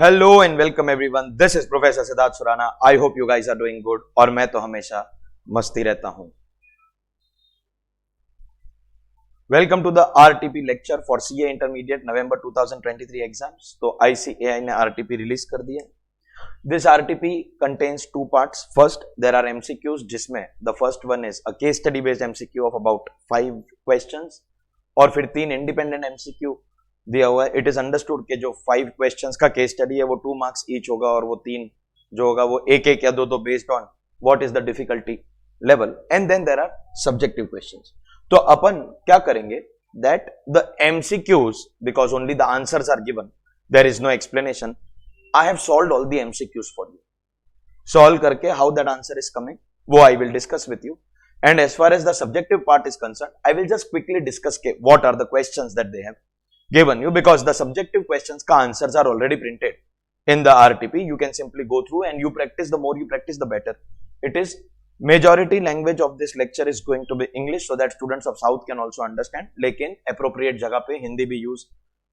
Hello and welcome everyone, this is professor Siddharth Surana. I hope you guys are doing good. और मैं तो हमेशा मस्ती रहता हूं। Welcome to the RTP lecture for CA intermediate November 2023 exams. तो आईसीएआई ने आरटीपी रिलीज कर दिया। This RTP contains two parts. First, there are MCQs, जिसमें the first one is a case study based MCQ of about 5 questions, और फिर 3 independent MCQ दिया हुआ है। इट इज अंडरस्टूड के जो 5 क्वेश्चंस का केस स्टडी है वो 2 मार्क्स ईच होगा, और वो 3 जो होगा वो एक एक या दो based on what is the difficulty level, and then there are subjective questions. तो अपन क्या करेंगे that the MCQs, because only the answers are given, there is no explanation, I have solved all the MCQs for you. Solve करके how that answer is coming वो I will discuss with you, and as far as the subjective part is concern I will just quickly discuss के what are the questions that they have given you, because the subjective questions ka answers are already printed in the RTP. You can simply go through and you practice. The more you practice, the better it is. Majority language of this lecture is going to be English, so that students of South can also understand. लेकिन appropriate जगह पे हिंदी भी use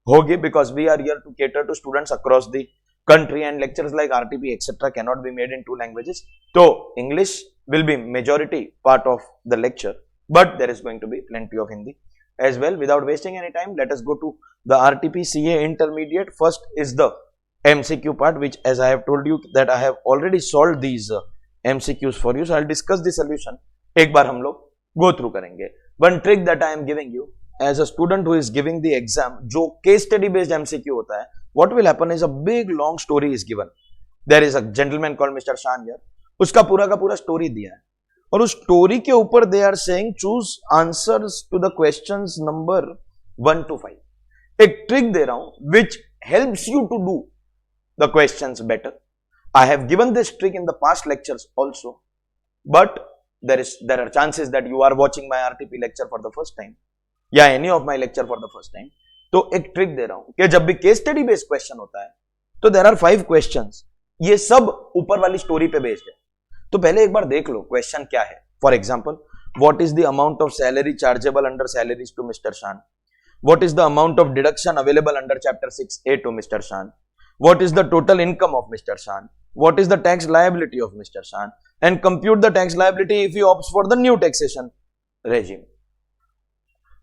होगी, because we are here to cater to students across the country, and lectures like RTP etc. cannot be made in 2 languages. So English will be majority part of the lecture, but there is going to be plenty of Hindi as well. Without wasting any time, let us go to the RTP CA intermediate. First is the MCQ part, which as I have told you that I have already solved these MCQs for you, so I'll discuss the solution. एक बार हम लोग go through करेंगे. One trick that I am giving you as a student who is giving the exam, जो case study based MCQ होता है, what will happen is a big long story is given. There is a gentleman called Mr. Shan here. उसका पूरा का पूरा story दिया है, और उस स्टोरी के ऊपर they are saying choose answers to the questions number 1 to 5। एक ट्रिक दे रहा हूं which helps you to do the questions better. I have given this trick in the past lectures also, but there are chances that you are watching my RTP lecture for the first time, या any of my lecture for the first time. तो एक trick दे रहा हूं कि जब भी case study based question होता है तो देयर आर 5 क्वेश्चंस, ये सब ऊपर वाली स्टोरी पे बेस्ड है। तो पहले एक बार देख लो क्वेश्चन क्या है। For example, what is the amount of salary chargeable under salaries to mister Shaan? What is the amount of deduction available under chapter 6A to mister Shaan? What is the total income of mister Shaan? What is the tax liability of mister Shaan? And compute the tax liability if he opts for the new taxation regime.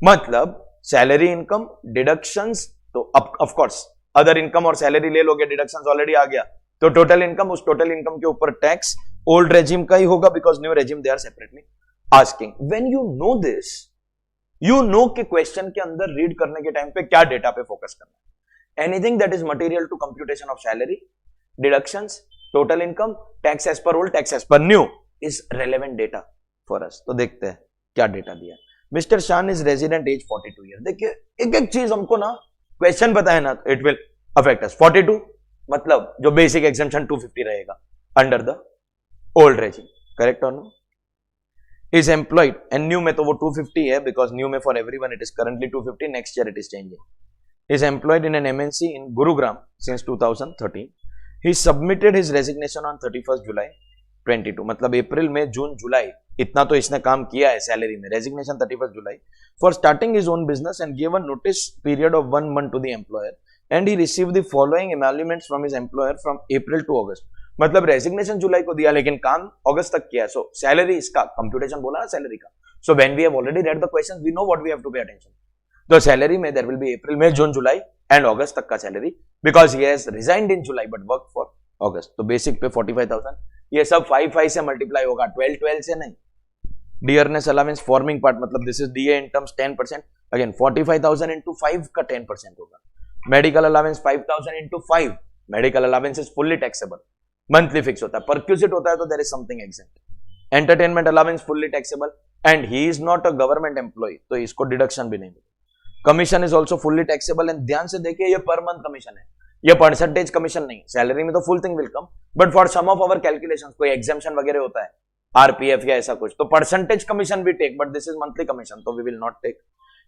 मतलब salary, income, deductions, तो of course other income और salary ले लोगे, deductions already आ गया, तो total income, उस total income के ऊपर टैक्स ओल्ड रेजिम का ही होगा, because new regime they are separately asking. When you know this, you know कि क्वेश्चन के अंदर रीड करने के टाइम पे क्या डेटा पे फोकस करना है। Anything that is material to computation of salary, deductions, total income, tax as per old, tax as per new is relevant data for us. तो देखते हैं क्या डेटा दिया। Mister Shaan is resident, as 42 year. देखिए एक एक चीज हमको ना क्वेश्चन पता है ना, इट विल अफेक्ट अस। 42 मतलब जो बेसिक एग्जेम्पशन 250 रहेगा under the old regime, correct और no? Is employed, and new में तो वो 250 है, बिकॉज न्यू में for everyone it is currently 250, next year it is changing. Is employed in an MNC in Gurugram since 2013। He submitted his resignation on 31 July 22, मतलब अप्रैल में, जून, जुलाई, इतना तो इसने काम किया है सैलरी में। Resignation 31 July for starting his own business and given notice period of 1 month to the employer, and he received the following emoluments from his employer from April to August. मतलब रेजिग्नेशन जुलाई को दिया, लेकिन काम अगस्त तक किया। सो salary, इसका computation बोला ना सैलरी का। So when we have already read the questions, we know what we have to pay attention. तो सैलरी में there will be April, May, June, July and August तक का salary, because he has resigned in July but work for August. तो basic पे 45,000, ये सब 5 से multiply होगा, 12 से नहीं। डियरनेस अलावेंस फॉर्मिंग पार्ट, मतलब this is DA in terms 10%, again 45,000 into 5 का 10% होगा। Medical allowance 5,000 into 5, medical allowance is fully taxable, monthly fix होता है। परक्यूजिट होता है तो there is something exempt. Entertainment allowance fully taxable, and he is not a government employ, तो इसको deduction भी नहीं मिलेगी। Commission is also fully taxable, and ध्यान से देखिए ये पर मंथ कमीशन है, ये परसेंटेज कमीशन नहीं। सैलरी में तो full thing will come, but for some of our calculations कोई एग्जाम्पशन वगैरह होता है, आरपीएफ या ऐसा कुछ, तो परसेंटेज कमीशन भी take, but this is monthly commission, तो we will not take.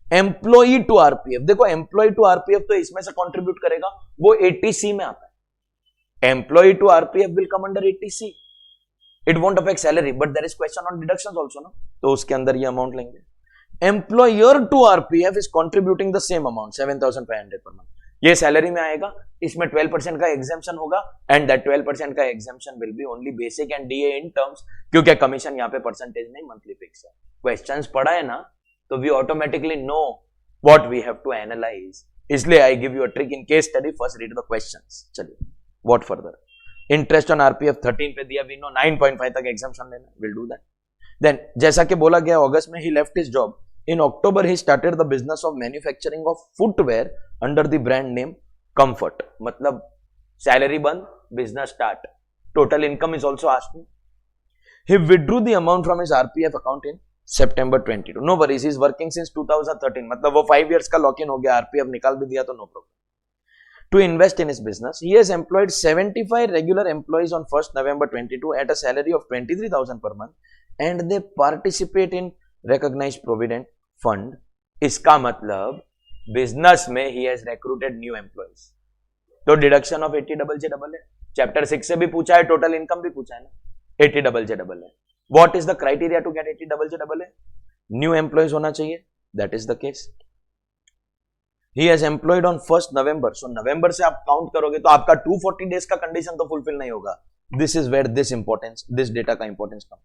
Employee to RPF, देखो एम्प्लॉय टू आरपीएफ तो इसमें से कंट्रीब्यूट करेगा, वो 80C में आता है। Employ to RPF will come under 80C, it won't affect salary, but there is question on deductions also ना, तो उसके अंदर ये अमाउंट लेंगे। Employer to RPF is contributing the same amount 7,500 per month, ये सैलरी में आएगा, इसमें 12% का एग्जाम्पशन होगा एंड दैट 12% का exemption will be only basic and DA in terms, क्योंकि कमीशन यहाँ पे परसेंटेज नहीं मंथली फिक्स है। क्वेश्चंस पढ़ा है ना, तो we automatically know what we have to analyse, इसलिए I give you a trick in case study, first read the questions. चलिए what further, interest on RPF 13 पे दिया, वी नो 9.5 तक एग्जाम्पशन लेना, विल डू दैट। देन जैसा कि बोला गया अगस्त में ही left his job, in October ही started the business of manufacturing of footwear under the brand name comfort. मतलब सैलरी बंद, business start, total income is also asked. He withdrew the amount from his RPF account in September 22. No worries, he is working since 2013. मतलब वो 5 years का lock in हो गया, RPF निकाल भी दिया तो no problem. To invest in his business, he has employed 75 regular employees on 1st November 22 at a salary of 23,000 per month, and they participate in recognized provident fund. इसका मतलब business में he has recruited new employees. तो deduction of 80JJAA है, chapter 6 से भी पूछा है, total income भी पूछा है ना, 80JJAA। What is the criteria to get 80JJAA? New employees होना चाहिए, that is the case. He has employed on 1st November. So November से आप काउंट करोगे तो आपका 240 डेज का कंडीशन तो फुलफिल नहीं होगा। This is where this data का इंपॉर्टेंस कम।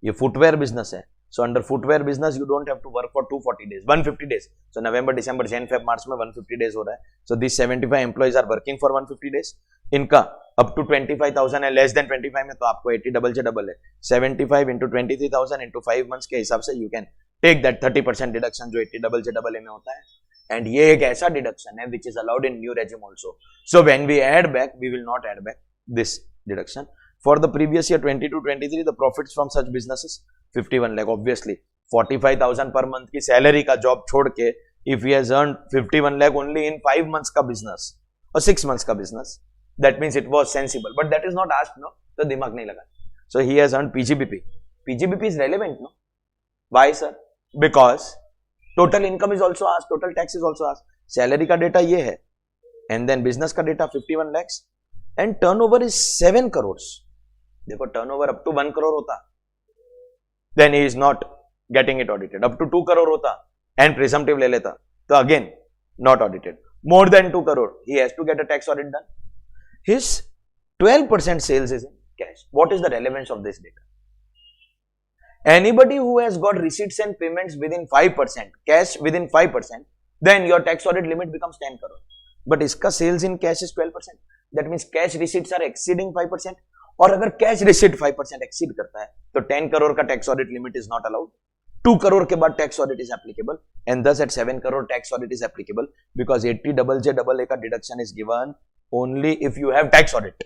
ये फुटवेयर बिजनेस है, so under footwear business you don't have to work for 240 days, 150 days. So November, December, Jan, Feb, March में 150 days हो रहा है। So these 75 employees are working for 150 days. इनका up to 25,000 है, less than 25 में तो आपको 80JJAA है। 75 into 23,000 into 5 months के हिसाब से you can take that 30% deduction जो 80JJAA में होता है। And ये एक ऐसा deduction है which is allowed in new regime also. So when we add back, we will not add back this deduction. For the previous year 22-23, the profits from such businesses 51 lakh. Obviously 45,000 per month की salary का job छोड़ के if he has earned 51 lakh only in 5 months का business और 6 months का business, that means it was sensible, but that is not asked, no, तो दिमाग नहीं लगा। So he has earned PGBP. PGBP is relevant, no? Why sir? Because total income is also asked, total tax is also asked, salary का data ये है, and then business का data 51 lakhs and turnover is 7 crores. देखो turnover up to 1 crore होता, then he is not getting it audited. up to 2 crore होता and presumptive ले लेता तो again not audited. more than 2 crore he has to get a tax audit done. His 12% sales is in cash. What is the relevance of this data? Anybody who has got receipts and payments within 5%, cash within 5%, then your tax audit limit becomes 10 crore. But इसका sales in cash is 12%. That means cash receipts are exceeding 5%. और अगर cash receipt 5% exceed करता है तो 10 करोड़ का tax audit limit is not allowed. 2 crore के बाद tax audit is applicable and दस at 7 crore tax audit is applicable because 80JJAA का deduction is given only if you have tax audit,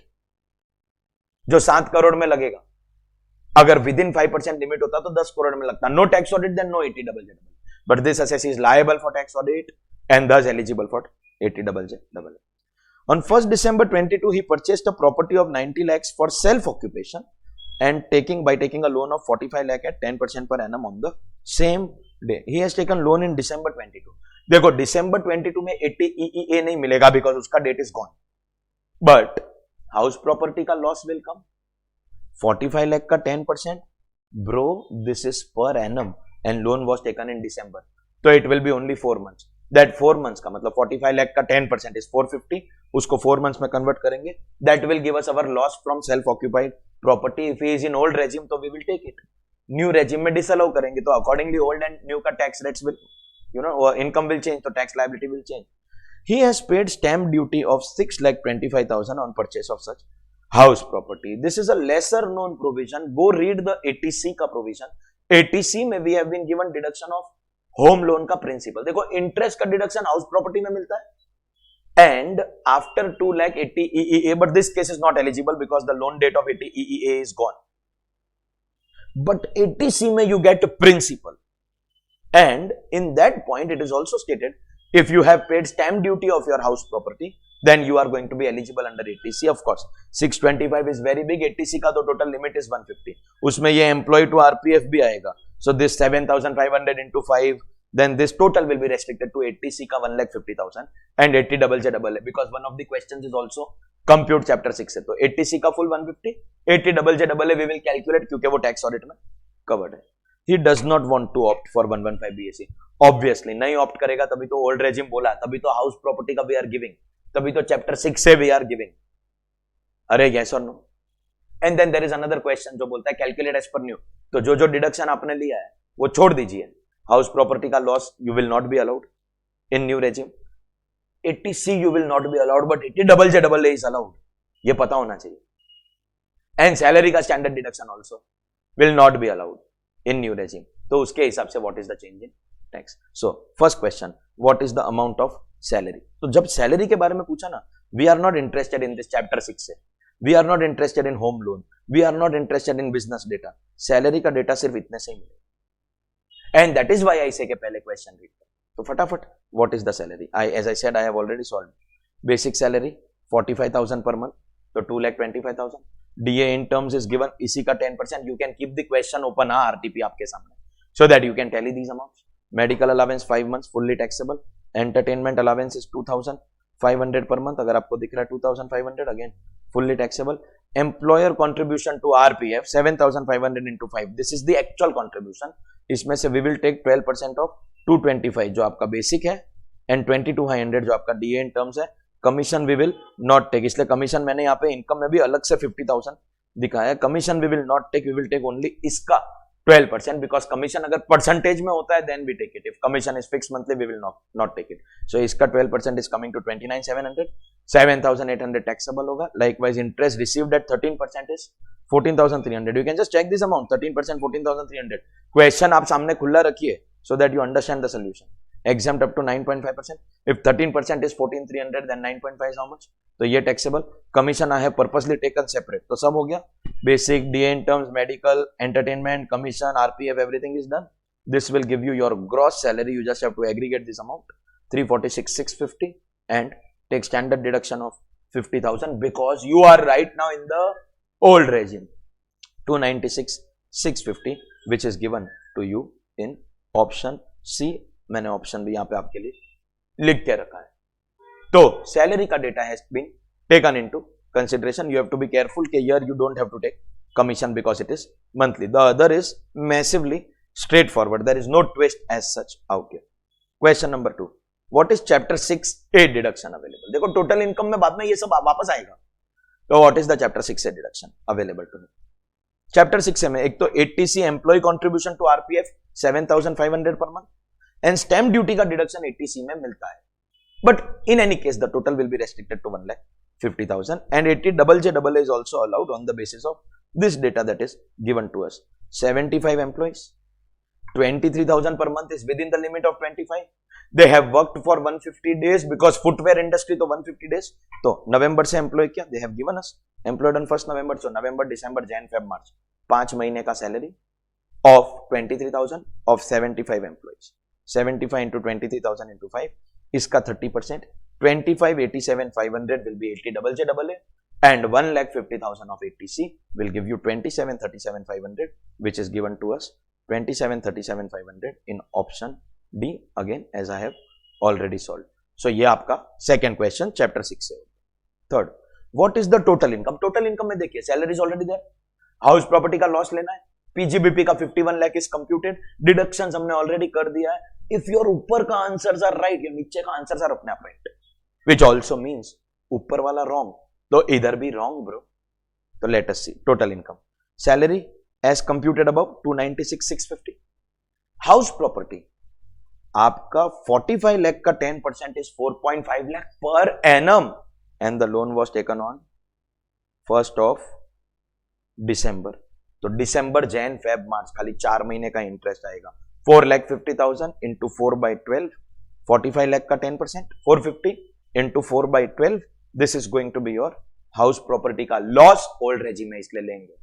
जो 7 करोड़ में लगेगा। अगर विद इन 5% लिमिट होता तो 10 करोड़ में लगता। No tax audit then no 80JJAA, but this assessee is liable for tax audit and thus eligible for 80JJAA. On 1st December 22, he purchased a property of 90 lakhs for self-occupation and by taking a loan of 45 lakh at 10% per annum on the same day. He has taken loan in December 22. देखो December 22 में 80 EEA नहीं मिलेगा because उसका date is gone. But house property का loss will come. 45 lakh का 10%, bro, this is per annum and loan was taken in December. तो it will be only 4 months. That 4 months का मतलब 45 lakh का 10% is 450, उसको 4 months में convert करेंगे, that will give us our loss from self-occupied property. If he is in old regime तो we will take it, new regime में disallow करेंगे तो accordingly old and new का tax rates will, income will change, तो tax liability will change. He has paid stamp duty of 6,25,000 on purchase of such house property. This is a lesser known provision. Go read the 80C का provision. 80C में we have been given deduction of home loan का principal. देखो interest का deduction house property में मिलता है and after 2 lakh 80 EEA, but this case is not eligible because the loan date of 80 EEA is gone. But 80C में you get principal and in that point it is also stated if you have paid stamp duty of your house property then you are going to be eligible under 80C. Of course 625 is very big, 80C का तो total limit is 150, उसमें ये employee to RPF भी आएगा, so this 7,500 into 5, then this total will be restricted to 80C का 1,50,000 and 80JJAA because one of the questions is also compute chapter 6 है, तो 80C का full 150, 80JJAA we will calculate क्योंकि वो tax audit में covered है. He does not want to opt for 115 BSC. Obviously नहीं opt करेगा, तभी तो ओल्ड रेजिम बोला, तभी तो हाउस प्रॉपर्टी का वी आर गिविंग, तभी तो चैप्टर 6 से वी आर गिविंग. अरे यस और no. And then there is another question जो बोलता है कैलकुलेट एज पर न्यू. तो जो जो डिडक्शन आपने लिया है वो छोड़ दीजिए. हाउस प्रॉपर्टी का loss you will not be allowed in new regime. 80C you will not be allowed, but 80JJA is allowed. ये पता होना चाहिए. And salary का standard deduction also will not be allowed in new regime. तो उसके हिसाब से what is the change in tax? So first question, what is the amount of salary? तो जब salary के बारे में पूछा ना, we are not interested in this chapter 6 से. We are not interested in home loan. We are not interested in business data. Salary का data सिर्फ इतने से ही मिलेगा. And that is why I say के पहले question read करो. तो फटाफट what is the salary? As I said, I have already solved. Basic salary 45,000 per month, तो 2,25,000. DA in terms is given, इसी का 10%. You can keep the question open RTP आपके सामने, so that you can tally these amounts. Medical allowance 5 months fully taxable. Entertainment allowance is 2,500 per month. अगर आपको दिख रहा है 2,500, again fully taxable. Employer contribution to RPF 7,500 into 5. This is the actual contribution. इसमें से we will take 12% of 225 जो आपका basic है एंड 2200 जो आपका डीए इन टर्म्स है. Commission we will not take, इसलिए कमीशन मैंने यहाँ पे इनकम में भी अलग से 50,000 दिखाया. Commission we will not take, we will take only इसका 12%, बिकॉज कमीशन अगर परसेंटेज में होता है then we take it. If commission is fix monthly we will not take it. So इसका 12% इज कमिंग टू 29,700. 7,800 टैक्सेबल होगा. Likewise interest received at 13% is 14,300. You can just check this amount. 13% 14,300. Question आप सामने खुला रखिए so that you understand the solution. Exempt up to 9.5%. If 13% is 14,300, then 9.5 is how much? तो ये taxable. Commission I have purposely taken separate. तो सब हो गया. Basic, DA in terms, medical, entertainment, commission, RPF, everything is done. This will give you your gross salary. You just have to aggregate this amount, 346,650, and take standard deduction of 50,000 because you are right now in the old regime. 296,650, which is given to you in option C. मैंने option भी यहां पे आपके लिए लिख के रखा है. तो सैलरी का data has been taken into consideration. You have to be careful के here you don't have to take commission because it is monthly. The other is massively straightforward. There is no twist as such out here. Question number 2, what is chapter 6A deduction available? देखो total income में बाद में ये सब वापस आएगा. तो what is the chapter 6A deduction available to me? Chapter 6 में एक तो 80C employ contribution to RPF 7,500 per month and stamp duty का डिडक्शन 80C में मिलता है. But in any case the total will be restricted to 1,50,000 and 80JJA is also allowed on the basis of this data that is given to us. 75 employees, 23,000 per month is within the limit of 25. They have worked for 150 days because footwear industry तो 150 days. तो नवंबर से employ किया, they have given us employed on 1st November. So नवंबर, दिसंबर, Jan, Feb, March 5 महीने का salary of 23,000 of 75 employees. 75 into 23,000 into 5, इसका 30%. 25,87,500 will be 80JJA and 1,50,000 of 80C will give you 27,37,500 which is given to us 27,37,500 in option D again as I have already solved. So ये आपका second question chapter 6 से. Third, what is the total income? Total income में देखिए salary is already there. House property का loss लेना है. PGBP का 51 lakh is computed. Deductions हमने ऑलरेडी कर दिया है. इफ योर ऊपर का आंसर्स आर राइट, योर नीचे का आंसर्स आर अपने आप राइट, व्हिच आल्सो मींस ऊपर वाला रॉन्ग, तो इधर भी रॉन्ग ब्रो. तो let us see total income. Salary as computed above 296,650. House property आपका 45 लाख का 10% is 4.5 lakh per annum and the loan was taken on 1st of December. तो दिसंबर, जैन, फेब, मार्च खाली 4 महीने का इंटरेस्ट आएगा. 4,50,000 इंटू 4/12, 45 लाख का 10%, 450 into 4/12. This is going to be your house property का loss. Old regime में इसलिए लेंगे.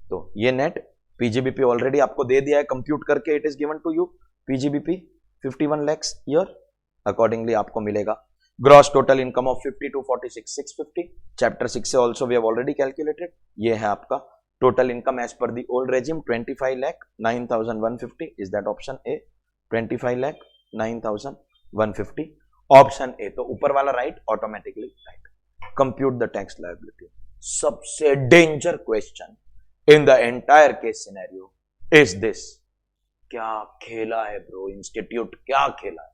तो ये नेट पीजीबीपी ऑलरेडी आपको दे दिया है कंप्यूट करके. It is given to you PGBP 51 lakhs year. Accordingly आपको मिलेगा gross total income of 52,46,650. Chapter 6 से also we have already calculated. ये है आपका total income as per the old regime 25,09,150. is that option A? 25,09,150 option A. तो ऊपर वाला right, automatically right. Compute the tax liability. सबसे danger question in the entire case scenario is this. क्या खेला है ब्रो इंस्टीट्यूट, क्या खेला है.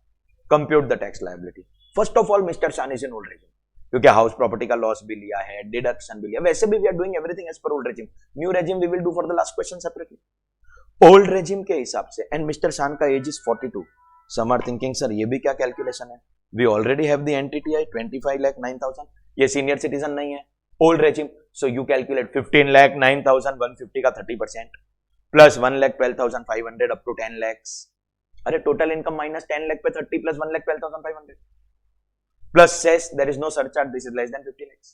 Compute the tax liability. First of all mister Shaan is in old regime, क्योंकि हाउस प्रॉपर्टी का loss भी लिया है, डिडक्शन भी लिया. वैसे भी we are doing everything as per old regime. New regime we will do for the last question separately. Old regime के हिसाब से एंड मिस्टर शान का age is 42. Some are thinking sir ये भी क्या कैलकुलेशन है. We already have the NTTI 25,09,000. ये senior citizen नहीं है, old regime. So you calculate 15,09,150 का 30% प्लस 1,12,500 अप टू 10 lakhs. अरे टोटल इनकम माइनस 10 लाख पे 30 plus 1,12,500 plus cess there is no surcharge, this is less than 50 lakhs.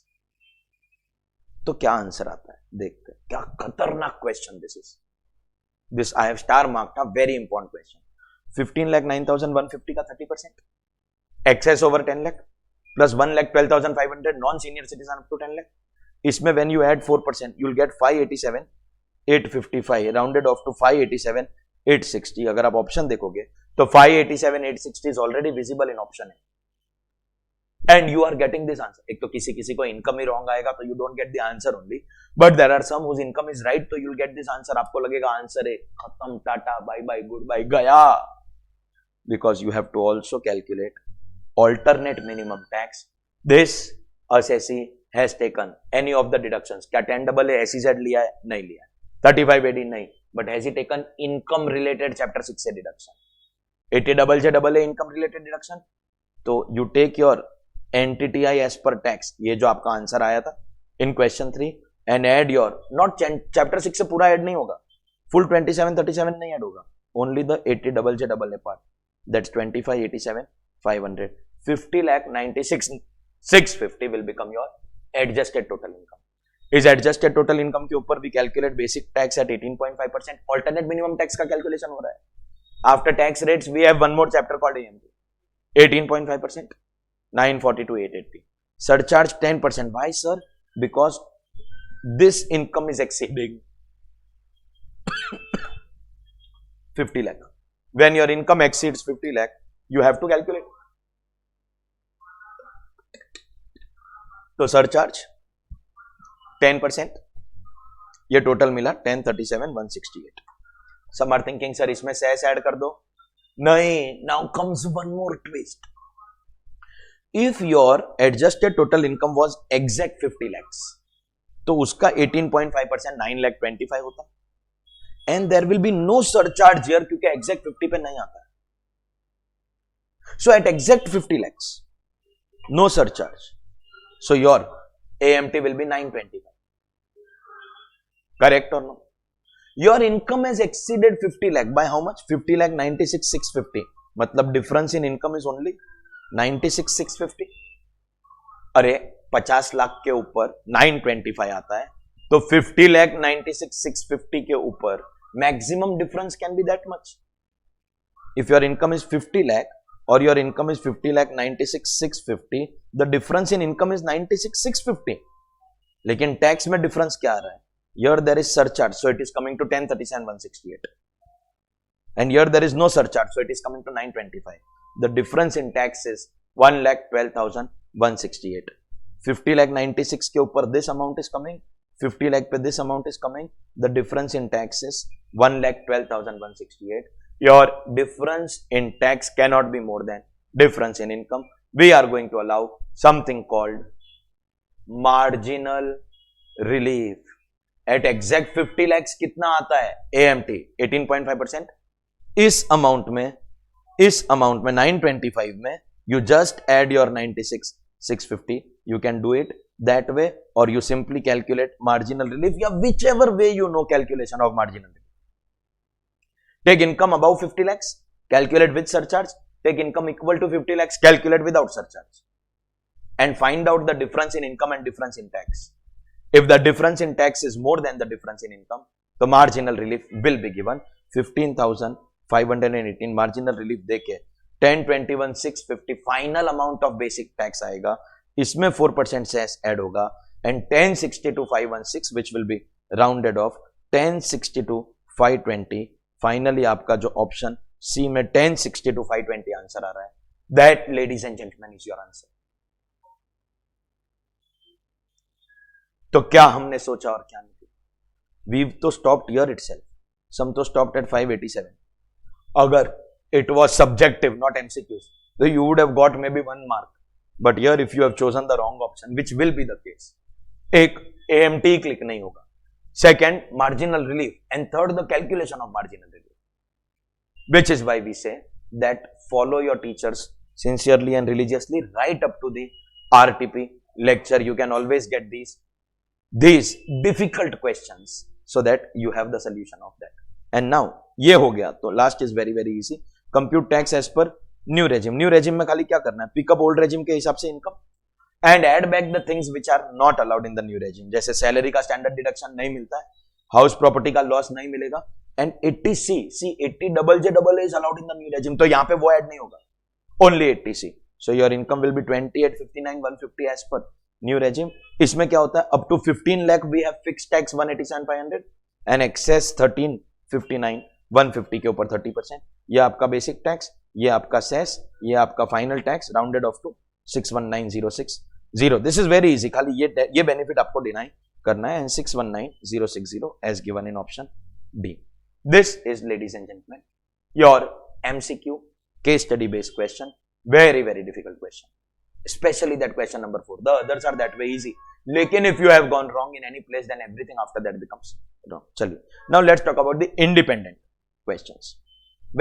तो क्या answer आता है देखते हैं. क्या खतरनाक question this is. This I have star marked a very important question. 15,09,150 का 30% excess over 10 lakh plus 1,12,500 non senior citizen up to 10 lakh. इसमें when you add 4% you will get 587,855 rounded off to 587,860. अगर आप ऑप्शन देखोगे तो 587,860 is already visible in option है and you are getting this answer. एक तो किसी किसी को इनकम ही रॉन्ग आएगा तो you don't get the answer only, but there are some whose income is right तो you will get this answer. आपको लगेगा आंसर है, खत्म, tata bye bye goodbye गया. Because you have to also calculate alternate minimum tax. This assessee has taken any of the deductions. क्या 10AA SEZ लिया है? नहीं लिया. 35AD नहीं, but has he taken income related chapter 6 से deduction? 80JJAA income related deduction. तो you take your NTTI as per tax, ये जो आपका आंसर आया था in question 3 and add your not chapter 6 से पूरा ऐड नहीं होगा, full 2737 नहीं ऐड होगा, only the 80JJAA part. That's 25,87,500. 50,96,650 will become your adjusted total income. इस adjusted total income के ऊपर we calculate basic tax at 18.5%. alternate minimum tax का calculation हो रहा है. After tax rates we have one more chapter called AMT. 18.5%, 942,880. Surcharge 10%. Why sir? Because this income is exceeding 50 lakh. When your income exceeds 50 lakh, you have to calculate. तो surcharge 10%, ये total मिला 1037,168. Some are thinking sir इसमें cess add कर दो. नहीं. Now comes one more twist. If your adjusted total income was exact 50 lakhs तो उसका 18.5% 9,25,000 होता and there will be no surcharge here क्योंकि एग्जैक्ट 50 पे नहीं आता है. So at exact 50 lakhs no surcharge. So your AMT will be 925. Correct or no? Your income has exceeded 50 lakh by how much? 50 lakh 96,650. मतलब difference in income is only 96,650. अरे 50 लाख के ऊपर 925 आता है तो 50 lakh 96,650 के ऊपर maximum difference can be that much. If your income is 50 lakh or your income is 50 lakh 96,650, the difference in income is 96,650. लेकिन टैक्स में डिफरेंस क्या आ रहा है? Here there is surcharge, so it is coming to 1037,168. And here there is no surcharge, so it is coming to 925. The difference in tax is 1,12,168. 50 lakh 96 के ऊपर this amount is coming, 50 lakh पे this amount is coming. The difference in tax is 1,12,168. Your difference in tax cannot be more than difference in income. We are going to allow something called marginal relief. At exact 50 lakhs कितना आता है? AMT 18.5%. इस amount में 925 में you just add your 96,650. You can do it that way or you simply calculate marginal relief या whichever way you know calculation of marginal relief. Take income above 50 lakhs, calculate with surcharge. Take income equal to 50 lakhs, calculate without surcharge. And find out the difference in income and difference in tax. If the difference in tax is more than the difference in income, the marginal relief will be given. 15,518 marginal relief देके 1021,650 final amount of basic tax आएगा. इसमें 4% cess add होगा and 1062,516 which will be rounded off 1062,520. Finally आपका जो option C में 1062,520 answer आ रहा है. That ladies and gentleman is your answer. तो क्या हमने सोचा और क्या नहीं? वी तो स्टॉप्ड हियर इटसेल्फ. सम तो स्टॉप्ड एट 587. अगर it was subjective, not MCQs, so you would have got maybe 1 mark. But here, if you have chosen the wrong option, which will be the case, एक AMT click नहीं होगा. Second, marginal relief, and third, the calculation of marginal relief, which is why we say that follow your teachers sincerely and religiously right up to the RTP lecture. You can always get these difficult questions so that you have the solution of that. And now ये हो गया, तो last is very very easy. Compute tax as per new regime. New regime में खाली क्या करना है, pickup old regime के हिसाब से income and add back the things which are not allowed in the new regime. जैसे सैलरी का स्टैंडर्ड डिडक्शन नहीं मिलता है, हाउस प्रॉपर्टी का लॉस नहीं मिलेगा, and 80C 80JJAA is allowed in the new regime, तो यहाँ पे वो ऐड नहीं होगा, only 80C. So your income will be 28, 59, 150 as per new regime. इसमें क्या होता है, up to 15 lakh we have fix tax 187,500 and excess 13, 59, 150 के ऊपर 30%. ये आपका बेसिक टैक्स, ये आपका सेस, ये आपका final tax rounded off to 619060. This is very easy, खाली ये बेनिफिट आपको डिनाई करना है, and 619060 as given in option D. This is ladies and gentleman your MCQ case study based question. Very very difficult question, especially that question number 4. The others are that way easy, लेकिन if you have gone wrong in any place, then everything after that becomes wrong. चलिए, now let's talk about the independent questions.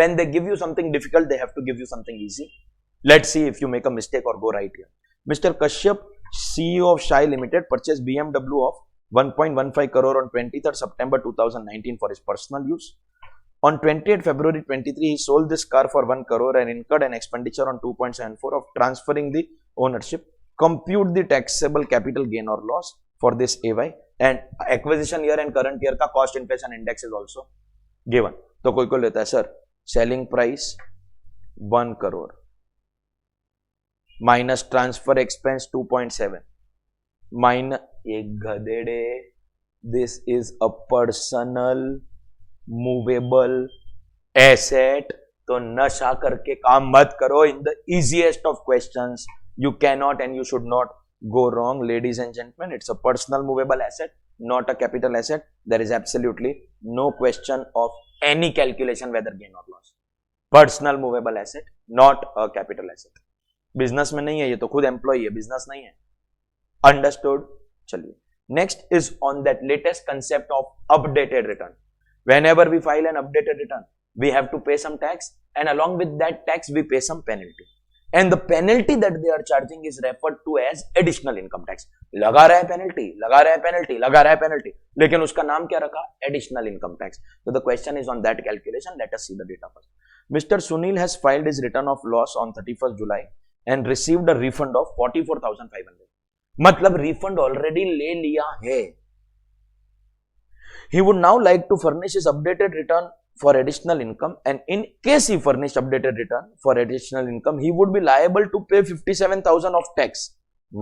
When they give you something difficult, they have to give you something easy. Let's see if you make a mistake or go right here. Mr. Kashyap, CEO of Shai Limited, purchased BMW of 1.15 crore on 23rd September 2019 for his personal use. On 28th February 23, he sold this car for 1 crore and incurred an expenditure on 2.74 of transferring the ownership. Compute the taxable capital gain or loss for this AY, and acquisition year and current year का cost inflation index is also given. तो कोई को लेता है sir, selling price 1 crore minus transfer expense 2.7 minus एक गधेड़े, this is a personal movable asset. तो नशा करके काम मत करो. In the easiest of questions you cannot and you should not go wrong, ladies and gentlemen. It's a personal movable asset, not a capital asset. There is absolutely no question of any calculation whether gain or loss. Personal movable asset, not a capital asset. Business में नहीं है, ये तो खुद employ है, business नहीं है. Understood. चलिए, next is on that latest concept of updated return. Whenever we file an updated return, we have to pay some tax, and along with that tax, we pay some penalty. And the penalty that they are charging is referred to as additional income tax. लगा रहा है penalty, लगा रहा है penalty, लगा रहा है penalty, लेकिन उसका नाम क्या रखा? Additional income tax. So the question is on that calculation. Let us see the data first. Mr. Sunil has filed his return of loss on 31st July and received a refund of 44,500. मतलब refund already ले लिया है. He would now like to furnish his updated return for additional income, and in case he furnished updated return for additional income, he would be liable to pay 57,000 of tax.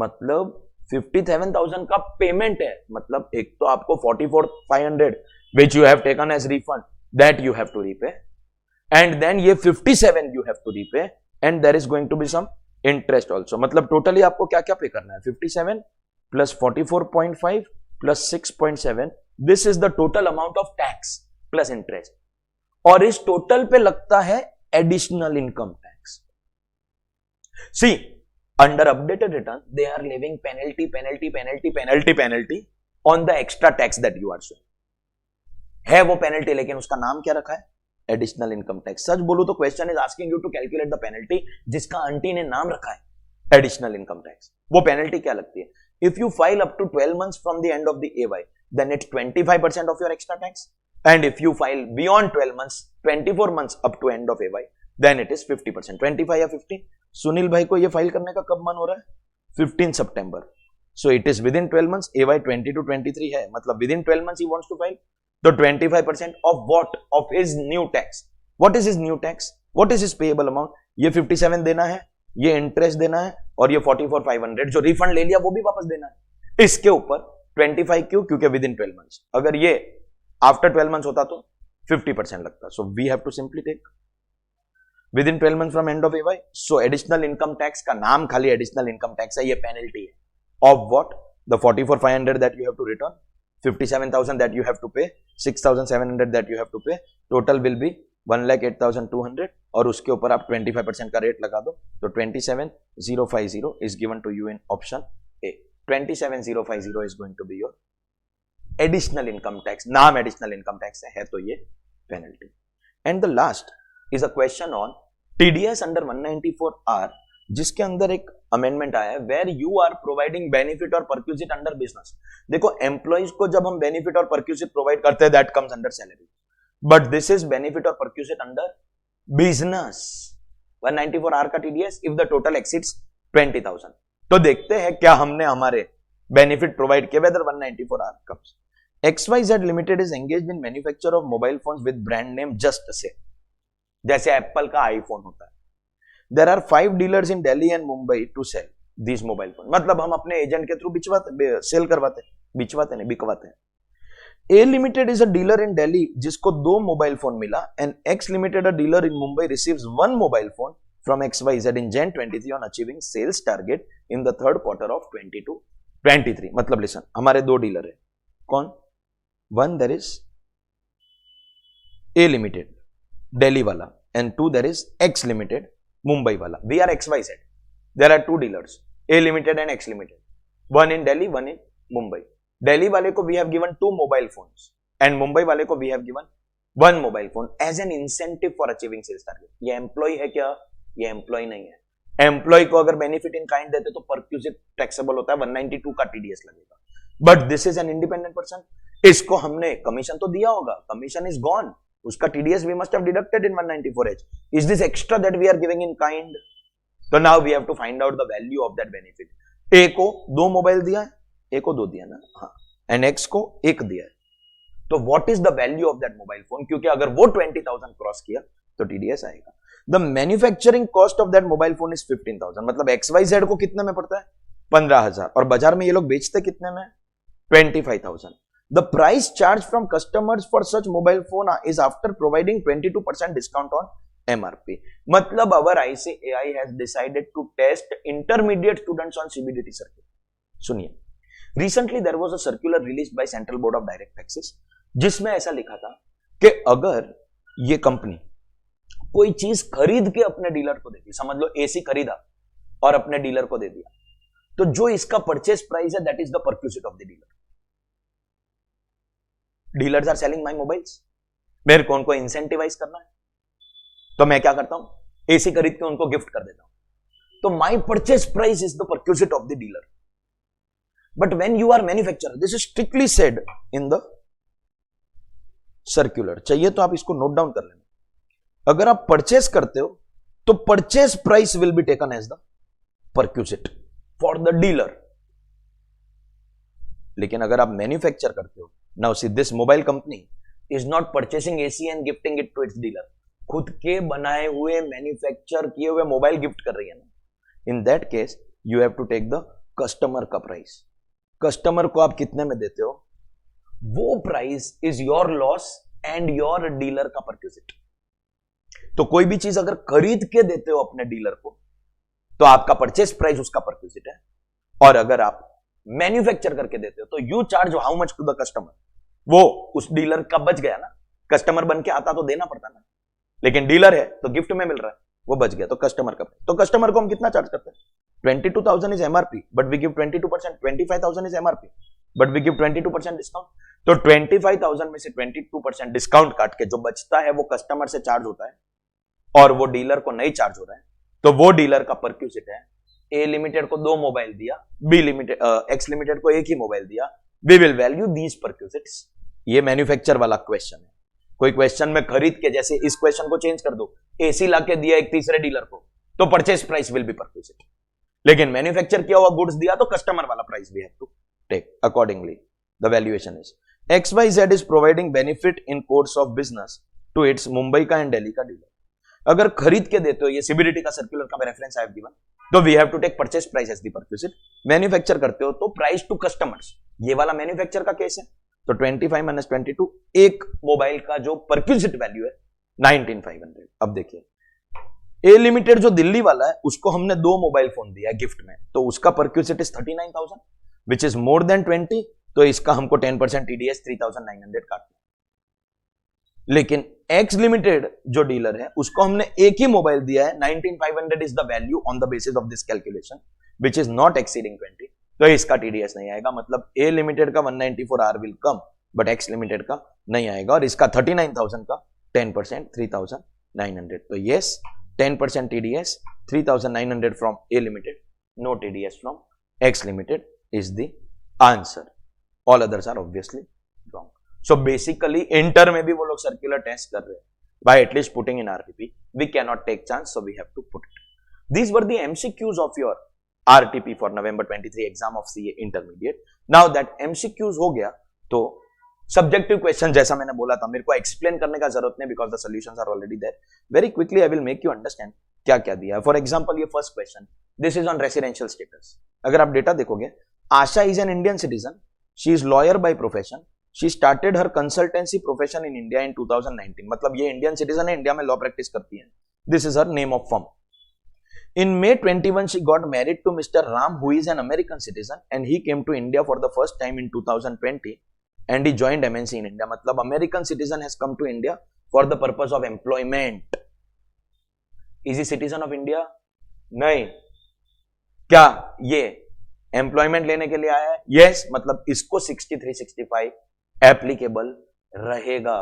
मतलब 57,000 का payment है. मतलब एक तो आपको 44,500 which you have taken as refund, that you have to repay, and then ये 57 you have to repay, and there is going to be some interest also. मतलब totally आपको क्या क्या पे करना है? 57 plus 44.5 plus 6.7. This is the total amount of tax plus interest. और इस टोटल पे लगता है additional income tax. See, under updated return, they are levying penalty on the extra tax that you are showing. है वो penalty, लेकिन उसका नाम क्या रखा है? Additional income tax. सच बोलूं तो question is asking you to calculate the penalty जिसका आंटी ने नाम रखा है additional income tax. वो penalty क्या लगती है? If you file up to 12 months from the end of the AY, then it's 25% of your extra tax. And if you file beyond 12 months, 24 months up to end of AY, then it is 50%. 25 या 50. सुनील भाई को ये file करने का कब मन हो रहा है? 15 September. So it is within 12 months. AY 20 to 23 है, मतलब within 12 months he wants to file. तो 25% of what? Of his new tax. What is his new tax? What is his payable amount? ये 57 देना है, ये इंटरेस्ट देना है, और ये 44,500 जो रिफंड ले लिया वो भी वापस देना है. इसके ऊपर 25 क्यों? क्योंकि विद इन 12 मंथ्स. अगर ये आफ्टर 12 मंथ्स होता तो 50% लगता. So we have to simply take within 12 months from end of AY. So additional income tax का नाम खाली एडिशनल इनकम टैक्स है. ये पेनल्टी है of what? The 44,500 that you have to return, 57,000 that you have to pay, 6,700 that you have to pay. Total will be 1,08,200 और उसके ऊपर आप 25% का रेट लगा दो तो 27,050 is given to you in option A. 27,050 is going to be your additional income tax. नाम additional income tax है तो ये penalty. And the last is a question on TDS under 194R, जिसके अंदर एक अमेंडमेंट आया है where you are providing benefit और परक्यूजिट अंडर बिजनेस. देखो एम्प्लॉइज को जब हम बेनिफिट और परक्यूजिट प्रोवाइड करते हैं that comes under salary, but this is benefit और परक्यूजिट अंडर बिजनेस. 194R का TDS if the total exceeds 20,000. तो देखते हैं क्या हमने हमारे बेनिफिट प्रोवाइड किया whether 194R comes. XYZ limited is engaged in manufacture of mobile phones with brand name just से, जैसे एप्पल का आईफोन होता है. There are 5 dealers in Delhi and Mumbai to sell these mobile phones. मतलब हम अपने agent के through cell करवाते हैं, बिकवाते हैं. A Limited is a dealer in Delhi जिसको 2 मोबाइल फोन मिला and X Limited a dealer in Mumbai receives 1 mobile phone from XYZ in Jan 23 on achieving sales target in the third quarter of 22-23. मतलब listen, हमारे 2 dealer है. कौन? One there is A Limited Delhi वाला and 2 there is X Limited Mumbai वाला. We are XYZ. There are 2 dealers, A Limited and X Limited. One in Delhi, one in Mumbai. Delhi वाले को we have given 2 mobile phones and Mumbai वाले को we have given 1 mobile phone as an incentive for achieving sales target. ये employ है क्या? ये employ नहीं है. एम्प्लॉय को अगर बेनिफिट इन काइंड देते तो परक्यूजिट टैक्सेबल होता है, 192 का टीडीएस लगेगा. But this is an independent person. इसको हमने कमीशन तो दिया होगा, कमीशन इज गॉन, उसका TDS we must have deducted in 194H. Is this extra that we are giving in kind? तो now we have to find out the value of that benefit. A को 2 mobile दिया है, ए को 2 दिया ना, हाँ, and x को 1 दिया है. तो what is the value of that mobile phone? क्योंकि अगर वो 20,000 क्रॉस किया तो टीडीएस आएगा. The manufacturing cost of that mobile phone is 15,000. मतलब XYZ को कितने में पड़ता है? 15,000. और बाजार में ये लोग बेचते कितने में? 25,000. The price charged from customers for such mobile phone is after providing 22% discount on MRP. मतलब our ICAI has decided to test intermediate students on CBDT circuit. सुनिए, recently there was a circular released by Central Board of Direct Taxes जिसमें ऐसा लिखा था कि अगर ये company कोई चीज खरीद के अपने डीलर को देती, समझ लो एसी खरीदा और अपने डीलर को दे दिया, तो जो इसका परचेस प्राइस है that is the perquisite of the dealer. Dealers are selling my mobiles, मेरे को उनको इंसेंटिवाइज करना है, तो मैं क्या करता हूं? एसी खरीद के उनको गिफ्ट कर देता हूं. तो my purchase price is the perquisite of the dealer. But when you are manufacturer, this is strictly said in the circular. चाहिए तो आप इसको नोट डाउन कर लेना. अगर आप परचेस करते हो तो purchase price will be taken as the perquisite for the dealer. लेकिन अगर आप मैन्युफैक्चर करते हो, now see this mobile company is not purchasing AC and gifting it to its dealer. खुद के बनाए हुए मैन्युफैक्चर किए हुए मोबाइल गिफ्ट कर रही है ना. In that case you have to take the customer का प्राइस. कस्टमर को आप कितने में देते हो, वो price is your loss and your dealer का परक्यूजिट. तो कोई भी चीज अगर खरीद के देते हो अपने डीलर को तो आपका परचेस प्राइस उसका परक्यूजिट है, और अगर आप मैन्युफैक्चर करके देते हो तो you charge how much to the customer. वो उस डीलर का बच गया ना, कस्टमर बन के आता तो देना पड़ता ना, लेकिन डीलर है तो गिफ्ट में मिल रहा है, वो बच गया तो कस्टमर का. तो कस्टमर को हम कितना चार्ज करते हैं? 22,000 is MRP but we give 22%. 25,000 is MRP but we give 22% discount. तो 25,000 में से 22% डिस्काउंट काट के जो बचता है वो कस्टमर से चार्ज होता है और वो डीलर को नहीं चार्ज हो रहा है, तो वो डीलर का परक्यूजिट है. ए लिमिटेड को 2 मोबाइल दिया, बी लिमिटेड एक्स लिमिटेड को 1 ही मोबाइल दिया, we will value these perquisites. ये मैन्युफैक्चर वाला क्वेश्चन है. कोई क्वेश्चन में खरीद के, जैसे इस क्वेश्चन को चेंज कर दो, एसी लाके दिया एक तीसरे डीलर को, तो purchase price will be perquisite. लेकिन मैन्युफैक्चर किया हुआ गुड्स दिया तो कस्टमर वाला price we have to take accordingly. The valuation is XYZ is providing benefit in course of business to its Mumbai का एंड दिल्ली का डीलर. अगर खरीद के देते हो, ये सीबीडीटी का सर्कुलर का रेफरेंस आई हैव गिवन, तो we have to take purchase price as the perquisite. Manufacture करते हो तो प्राइस टू कस्टमर्स, ये वाला मैन्युफैक्चर का केस है, तो 25 - 22, एक मोबाइल का जो परक्यूजिट वैल्यू है 19,500. अब देखिए, ए लिमिटेड जो दिल्ली वाला है उसको हमने 2 मोबाइल फोन दिया गिफ्ट में, तो उसका perquisite is 39,000 which is more than 20. तो इसका हमको 10% टीडीएस 3,900 काटना. लेकिन एक्स लिमिटेड जो डीलर है उसको हमने एक ही मोबाइल दिया है, 19500 is the value on the basis of this calculation which is not exceeding 20, तो इसका टीडीएस नहीं आएगा। मतलब ए लिमिटेड का 194R will come but x limited का नहीं आएगा, और इसका 39,000 का 10% 3,900, तो yes 10% TDS 3,900 from A limited, no TDS from X limited is the answer. All others are obviously wrong. So basically inter में भी वो लोग circular test कर रहे हैं by at least putting in RTP. We cannot take chance, so we have to put it. These were the MCQs of your RTP for November 23 exam of CA intermediate. Now that MCQs हो गया तो subjective question जैसा मैंने बोला था मेरे को explain करने का जरूरत नहीं because the solutions are already there. Very quickly I will make you understand क्या क्या दिया है। फॉर एग्जांपल ये first question, this is on residential status. अगर आप डेटा देखोगे, Asha is an Indian citizen, she is lawyer by profession, she started her consultancy profession in India in 2019, मतलब ये इंडियन सिटीजन है, इंडिया में लॉ प्रैक्टिस करती है। This is her name of firm. In May 21, she got married to Mr. Ram, who is an American citizen, and he came to India for the first time in 2020. And he joined MNC in India. मतलब American citizen has come to India for the purpose of employment. Is he citizen of India? नहीं। क्या ये employment लेने के लिए आया है? Yes, मतलब इसको 6365 applicable रहेगा।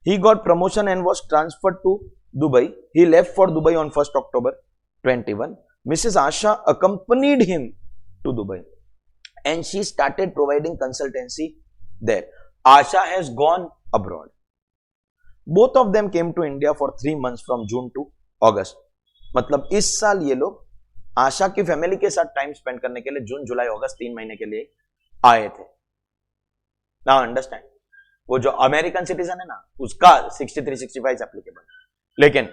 He got promotion and was transferred to Dubai. He left for Dubai on 1st October 21. Mrs. Asha accompanied him to Dubai. And she started providing consultancy there. Asha has gone abroad. Both of them came to India for 3 months from June to August. मतलब इस साल ये लोग आशा की family के साथ time spend करने के लिए जून जुलाई अगस्त 3 महीने के लिए आए थे। Now understand, वो जो अमेरिकन सिटीजन है ना उसका 6365 एप्लीकेबल, लेकिन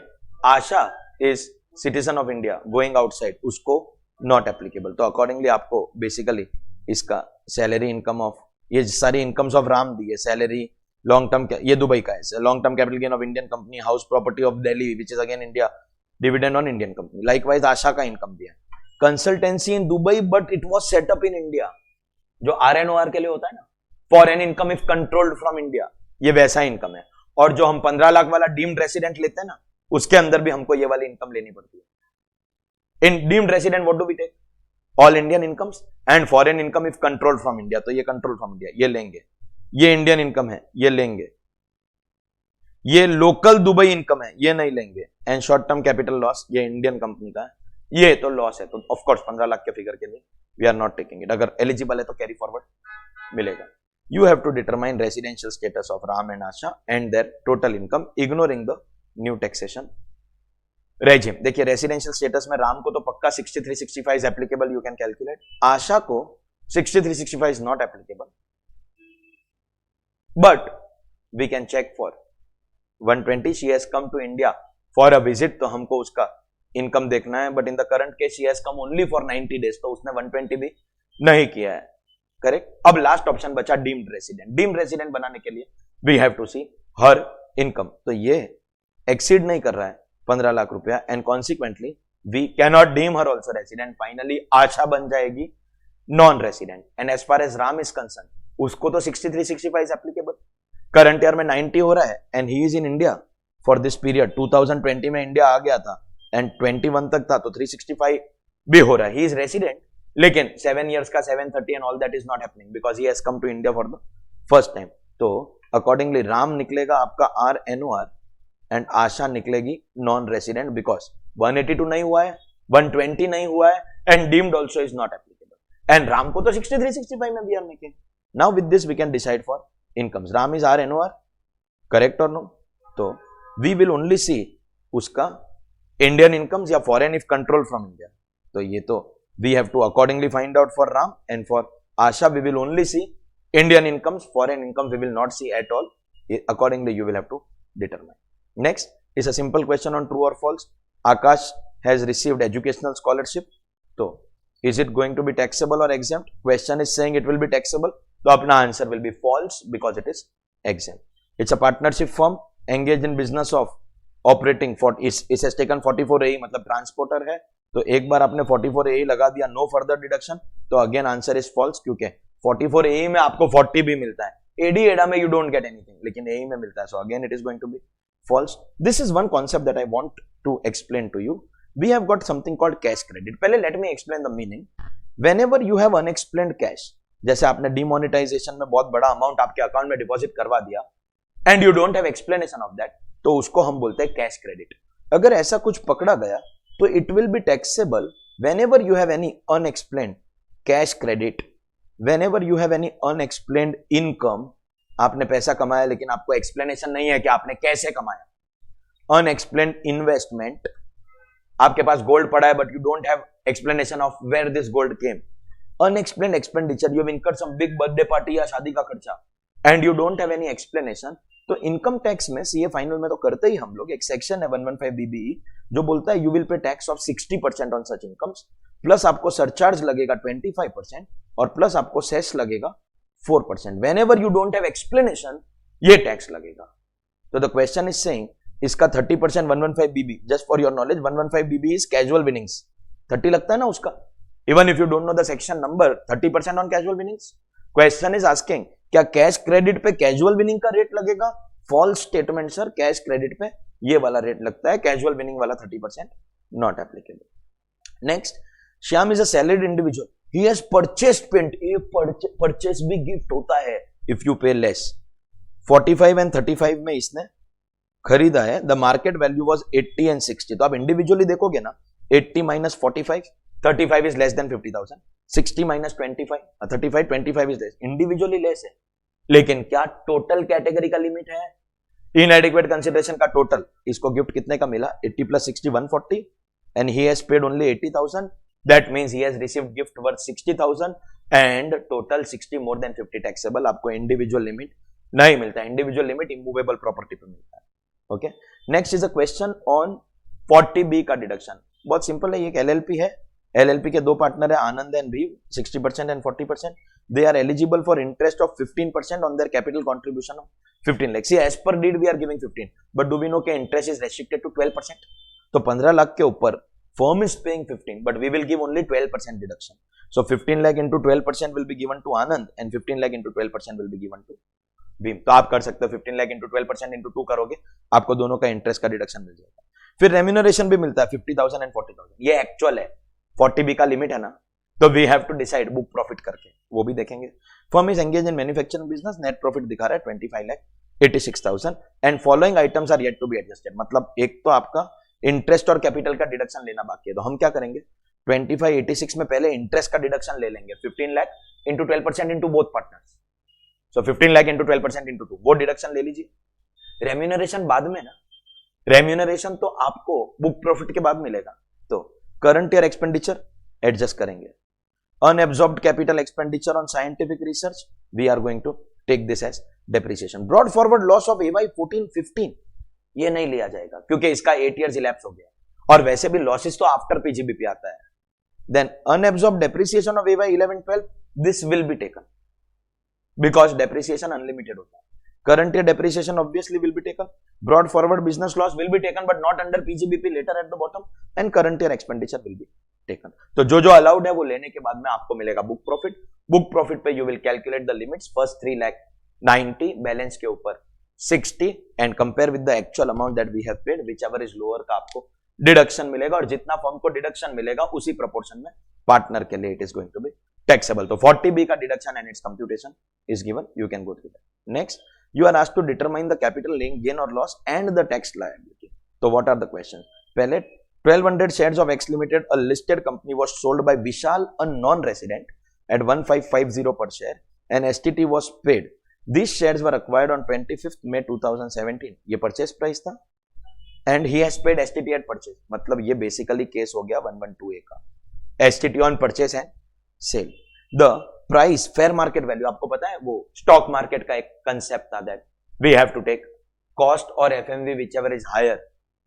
Asha is citizen of India going outside, उसको नॉट एप्लीकेबल। तो अकॉर्डिंगली आपको बेसिकली इसका सैलरी इनकम ऑफ ये सारी इनकम्स ऑफ राम दी है, सैलरी लॉन्ग टर्म, ये दुबई का है, long term capital gain of Indian company, house property of Delhi which is again India, dividend on Indian company. Likewise Asha का इनकम दिया, consultancy in Dubai but it was set up in India, जो RNOR के लिए होता है ना, foreign income if controlled from India, ये वैसा इनकम है। और जो हम 15 लाख वाला डीम्ड रेसिडेंट लेते हैं ना, उसके अंदर भी हमको ये वाली इनकम लेनी पड़ती है। In deemed resident what do we take? All Indian incomes and foreign income if controlled from India, तो ये कंट्रोल फ्रॉम इंडिया ये लेंगे, ये इंडियन इनकम है ये लेंगे, ये लोकल दुबई इनकम है ये नहीं लेंगे, and short term capital loss ये इंडियन कंपनी का है, ये तो लॉस है, तो ऑफ कोर्स 15 लाख के फिगर के लिए we are not taking it. अगर एलिजिबल है तो कैरी फॉरवर्ड मिलेगा। You have to determine residential status of Ram and Asha and their total income ignoring the new taxation regime. देखिए रेसिडेंशियल स्टेटस में राम को तो पक्का 6365 applicable, you can calculate. Asha को 6365 is not applicable, but we can check for 120, she has come to India for a visit, तो हमको उसका income देखना है, but in the current case she has come only for 90 days, तो उसने 120 भी नहीं किया है, करेक्ट। अब लास्ट ऑप्शन बचा डीम्ड रेसिडेंट। डीम्ड रेसिडेंट बनाने के लिए we have to see her income, तो ये एक्सीड नहीं कर रहा है 15 लाख रुपया, and consequently we cannot deem her also resident. Finally Asha बन जाएगी non resident, and as far as Ram is concern उसको तो 6365 एप्लीकेबल, करंट ईयर में 90 हो रहा है, and he is in India for this period. 2020 में इंडिया आ गया था एंड 21 तक था, तो 365 भी हो रहा है। ही इज रेसिडेंट, लेकिन 7 years का 730 and all that is not happening because he has come to India for the first time. तो अकॉर्डिंगली राम निकलेगा आपका RNOR एंड आशा निकलेगी नॉन रेसिडेंट बिकॉज 182 नहीं हुआ है, 120 नहीं हुआ है, and deemed also is not applicable, and Ram को तो 6365 में we are making. Now with this we can decide for incomes. Ram is RNOR, correct और नो? तो वी विल ओनली सी उसका इंडियन इनकम्स या foreign if control from India, तो ये तो we have to accordingly find out for Ram, and for Asha we will only see Indian incomes, foreign incomes we will not see at all. Accordingly you will have to determine. Next is a simple question on true or false. Akash has received educational scholarship, so is it going to be taxable or exempt? Question is saying it will be taxable, so apna answer will be false because it is exempt. It's a partnership firm engaged in business of operating for it has taken 44 AE, मतलब transporter है, तो एक बार आपने 44 AE लगा दिया, no further deduction, तो again answer is false, क्योंकि 44 AE में आपको 40 भी मिलता है, एडी एडा में यू डोंट गेट एनीथिंग, लेकिन एई में मिलता है, so again it is going to be false. This is one concept that I want to explain to you. We have got something called cash credit. पहले let me explain the meaning. Whenever you have unexplained cash, जैसे आपने demonetisation में बहुत बड़ा amount आपके account में deposit करवा दिया and you don't have explanation of that, तो उसको हम बोलते हैं कैश क्रेडिट. अगर ऐसा कुछ पकड़ा गया तो it will be taxable whenever you have any unexplained cash credit, whenever you have any unexplained income, आपने पैसा कमाया लेकिन आपको एक्सप्लेनेशन नहीं है कि आपने कैसे कमाया. अनएक्सप्लेन्ड इन्वेस्टमेंट, आपके पास गोल्ड पड़ा है but you don't have explanation of where this gold came. Unexplained expenditure, you have incurred some big birthday party या शादी का खर्चा and you don't have any explanation. तो इनकम टैक्स में सीए फाइनल में तो करते ही हम लोग, एक सेक्शन है 115 बीबीई जो बोलता है you will pay tax of 60% on such incomes, plus आपको सरचार्ज लगेगा 25% और प्लस आपको सेस लगेगा 4%. whenever you don't have explanation, ये टैक्स लगेगा. तो द क्वेश्चन इज सेइंग इसका 30% 115 BB, just for your knowledge 115 BB is casual winnings, 30 लगता है ना उसका. Even if you don't know the section number, 30% on casual winnings. Question is asking क्या cash credit पे कैजुअल विनिंग का rate लगेगा? False statement sir, cash credit पे ये वाला रेट लगता है, कैजुअल विनिंग वाला 30% not applicable. Next, Shyam is a salaried individual, he has purchased paint. ये परचेस भी गिफ्ट होता है if you pay less. 45 and 35 में इसने खरीदा है, the market value was 80 and 60. तो आप इंडिविजुअली देखोगे ना, 80 minus 45, 35 is less than 50,000. 60 minus 25, 35, 25 is less. Individually less है, लेकिन क्या टोटल कैटेगरी का लिमिट है? इनएडिक्वेट कंसिडरेशन का टोटल इसको गिफ्ट कितने का मिला? 80 plus 60 140 and he has paid only 80,000. That means he has received gift worth 60,000 and total 60 more than 50 taxable. आपको इंडिविजुअल लिमिट नहीं मिलता है, इंडिविजुअल लिमिट इमूवेबल प्रॉपर्टी पे मिलता है. Okay, next is a question on 40B का deduction. बहुत simple है, ये एक एलएलपी है, एलएलपी के दो पार्टनर है आनंद एंड भी, 60% and 40%. They are eligible for interest of 15% on their capital contribution of 15 lakh. See as per deed we are giving 15, but do we know के इंटरेस्ट इज रेस्ट्रिक्टेड टू 12%. तो 15 लाख के ऊपर firm is paying 15, but we will give only 12% deduction. So 15 lakh into 12% will be given to Anand and 15 lakh into 12% will be given to Bhim. तो आप कर सकते हो 15 lakh into 12% into 2 करोगे, आपको दोनों का इंटरेस्ट का डिडक्शन मिल जाएगा. फिर रेम्यूनरेशन भी मिलता है 50,000 एंड 40,000. ये एक्चुअल है, 40B का लिमिट है ना, तो we have to decide book profit करके, वो भी देखेंगे. Firm is engage in manufacturing business, net profit दिखा रहा है 25,86,000 and following items are yet to be adjusted. मतलब एक तो आपका इंटरेस्ट और कैपिटल का डिडक्शन लेना बाकी है, तो हम क्या करेंगे, 2586 में पहले इंटरेस्ट का डिडक्शन ले लेंगे, 15 lakh into 12% into both partners. So 15 lakh into 12% into 2, वो डिडक्शन ले लीजिए. रेम्यूनरेशन बाद में ना, रेम्यूनरेशन तो आपको बुक प्रॉफिट के बाद मिलेगा, तो करंट ईयर एक्सपेंडिचर एडजस्ट करेंगे. Unabsorbed capital expenditure on scientific research, we are going to take this as depreciation. Brought forward loss of AY 14-15 ये नहीं लिया जाएगा क्योंकि इसका 8 years इलैप्स हो गया, और वैसे भी लॉसेस तो आफ्टर पीजीबीपी आता है. Then unabsorbed depreciation of AY 11-12, this will be taken because depreciation unlimited होता है. Current year depreciation obviously will be taken. Brought forward business loss will be taken but not under PGBP, later at the bottom, and current year expenditure will be taken. तो जो जो allowed है वो लेने के बाद में आपको मिलेगा बुक प्रॉफिट. बुक प्रॉफिट पे you will calculate the limits, first 3,90,000 balance के ऊपर 60 and compare with the actual amount that we have paid, whichever is lower का आपको डिडक्शन मिलेगा, और जितना फर्म को डिडक्शन मिलेगा उसी प्रोपोर्शन में पार्टनर के लिए it is going to be taxable. तो 40B का deduction and its computation is given, you can go through that. Next, you are asked to determine the capital gain और loss and the tax liability. तो what are the question? पहले 1200 shares of X Limited, a listed company, was sold by Vishal, a non-resident, at 1550 per share, and STT was paid. These shares were acquired on 25th May 2017. ये purchase price था and he has paid STT at purchase. मतलब ये basically case हो गया 112A का, STT on purchase and sale. The price fair market value, आपको पता है वो स्टॉक मार्केट का एक कंसेप्ट था, that we have to take cost और FMV व्हिचएवर इज हायर,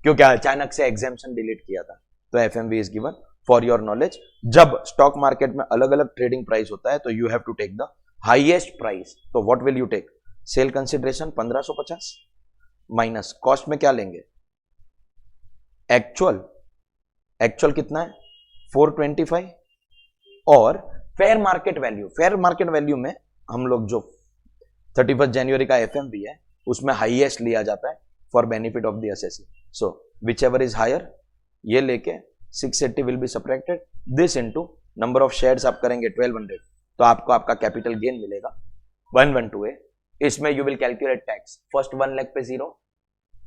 क्योंकि अचानक से एग्जेम्पशन डिलीट किया था. तो FMV is given for your knowledge. जब स्टॉक मार्केट में अलग अलग ट्रेडिंग प्राइस होता है तो you have to take the highest price. तो what will you take? Sale consideration 1550 minus cost में क्या लेंगे, एक्चुअल कितना है 425, और fair market value. Fair market value में हम लोग जो 31 जनवरी का FMV है, उसमें हाईएस्ट लिया जाता है for benefit of the assessee. So whichever is higher, ये लेके 680 will be subtracted, this into number of shares आप करेंगे 1200, तो आपको आपका कैपिटल गेन मिलेगा 112 है. इसमें you will calculate tax. First 1 lakh पे 0,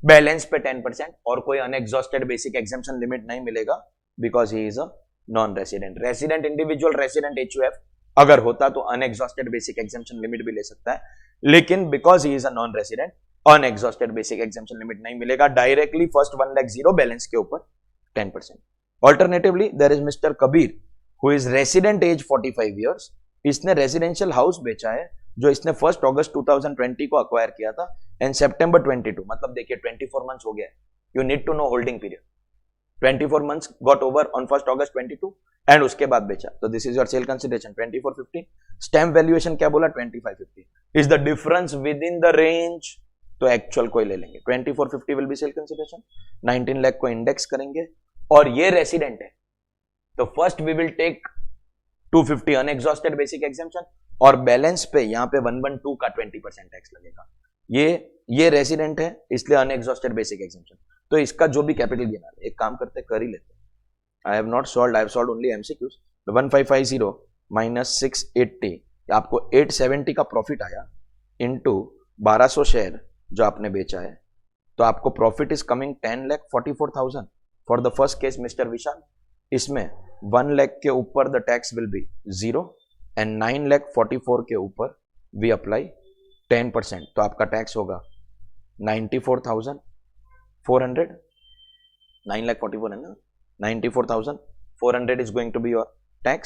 बैलेंस पे 10%, और कोई अनएग्जॉस्टेड बेसिक एग्जाम्पशन लिमिट नहीं मिलेगा because he is a non resident. Resident individual, resident HUF अगर होता तो अनएग्जॉस्टेड बेसिक एग्जाम्पशन लिमिट भी ले सकता है, लेकिन because he is a non resident unexhausted basic exemption limit नहीं मिलेगा. डायरेक्टली फर्स्ट 1 लाख 0, बैलेंस के ऊपर 10%. Alternatively there is mister Kabir who is resident age 45 years. इसने रेसिडेंशियल हाउस बेचा है जो इसने 1 अगस्त 2020 को अक्वायर किया था एंड सितंबर 22, मतलब देखिए 24 मंथ्स हो गया है. You need to know holding period. 24 months got over on 1 August 22 and उसके बाद बेचा. तो this is your sale consideration 2450. Stamp valuation क्या बोला 2550. Is the difference within the range, तो एक्चुअल कोई ले लेंगे. 2450 will be sale consideration. 19 lakh को इंडेक्स करेंगे और ये रेसिडेंट है तो first we will take 250 unexhausted basic exemption और बैलेंस पे यहाँ पे 112 का 20% टैक्स लगेगा. ये रेसिडेंट है इसलिए अनएग्जॉस्टेड बेसिक एग्जाम्पशन. तो इसका जो भी कैपिटल गेन आ रहा है, एक काम करते कर ही लेते हैं. I have not solved, I have solved only MCQs. 1550 minus 680, आपको 870 का प्रॉफिट आया इनटू 1200 शेयर जो आपने बेचा है, तो आपको profit is coming 10,44,000 for the first case mister Vishal. इसमें 1 लाख के ऊपर the tax will be 0 and 9,44,000 के ऊपर वी अप्लाई 10%, तो आपका टैक्स होगा 94,400. 9,44,000 है ना, 94,400 is going to be your tax.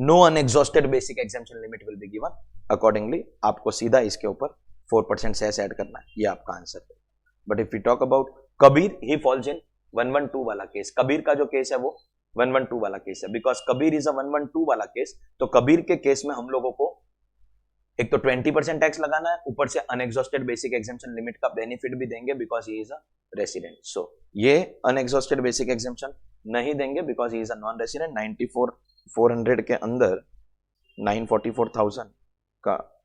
No unexhausted basic exemption limit will be given. Accordingly, आपको सीधा इसके ऊपर 4% सेस ऐड करना है. ये आपका आंसर है. But if we talk about Kabir, he falls in 112 वाला केस. कबीर का जो केस है वो 112 वाला केस है. बिकॉज कबीर इज अ 112 वाला केस, तो कबीर के केस में हम लोगों को एक तो 20% टैक्स लगाना है, ऊपर से अनएग्जॉस्टेड बेसिक एग्जाम्पशन लिमिट का बेनिफिट भी देंगे because he is a resident. So ये अनएग्जॉस्टेड बेसिक एग्जाम्पशन नहीं देंगे because he is a non resident. 94,400 के अंदर 944,000 का